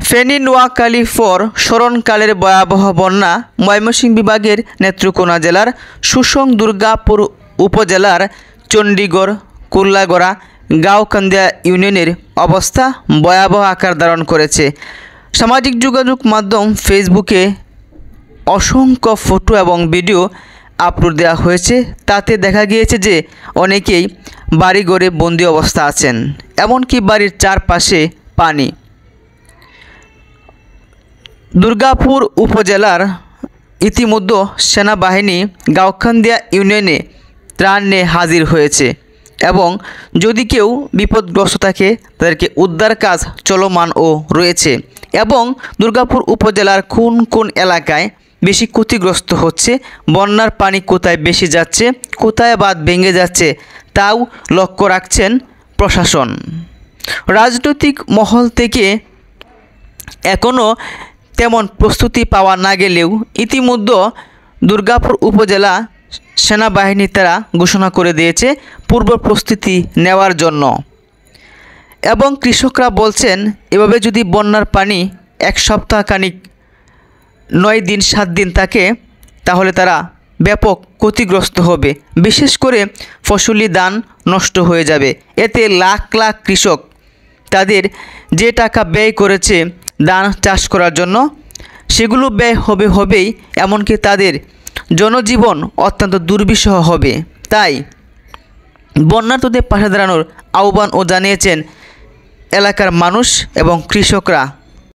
ফেনী নোয়াখালী স্মরণকালের ভয়াবহ বন্যা। ময়মনসিংহ বিভাগের নেত্রকোনা জেলার সুসং দুর্গাপুর উপজেলার চণ্ডীগড় কুল্লাগড়া গাঁওকান্দিয়া ইউনিয়নের অবস্থা ভয়াবহ আকার ধারণ করেছে। সামাজিক যোগাযোগ মাধ্যম ফেসবুকে অসংখ্য ফটো এবং ভিডিও আপলোড দেওয়া হয়েছে। তাতে দেখা গিয়েছে যে অনেকেই বাড়িঘরে বন্দি অবস্থা আছেন, এমনকি বাড়ির চারপাশে পানি। দুর্গাপুর উপজেলার ইতিমধ্যে সেনাবাহিনী গাঁওকান্দিয়া ইউনিয়নে ত্রাণ নিয়ে হাজির হয়েছে এবং যদি কেউ বিপদগ্রস্ত থাকে তাদেরকে উদ্ধার কাজ চলমান ও রয়েছে। এবং দুর্গাপুর উপজেলার কোন কোন এলাকায় বেশি ক্ষতিগ্রস্ত হচ্ছে, বন্যার পানি কোথায় বেশি যাচ্ছে, কোথায় বাঁধ ভেঙে যাচ্ছে তাও লক্ষ্য রাখছেন প্রশাসন। রাজনৈতিক মহল থেকে এখনও তেমন প্রস্তুতি পাওয়া না গেলেও ইতিমধ্যে দুর্গাপুর উপজেলা সেনাবাহিনী তারা ঘোষণা করে দিয়েছে পূর্ব প্রস্তুতি নেওয়ার জন্য। এবং কৃষকরা বলছেন এভাবে যদি বন্যার পানি এক সপ্তাহ খানিক 9 দিন 7 দিন থাকে তাহলে তারা ব্যাপক ক্ষতিগ্রস্ত হবে। বিশেষ করে ফসলি ধান নষ্ট হয়ে যাবে। এতে লাখ লাখ কৃষক তাদের যে টাকা ব্যয় করেছে ধান চাষ করার জন্য সেগুলো ব্যয় হবেই, এমনকি তাদের জনজীবন অত্যন্ত দুর্বিষহ হবে। তাই বন্যার্তদের পাশে দাঁড়ানোর আহ্বানও জানিয়েছেন এলাকার মানুষ এবং কৃষকরা।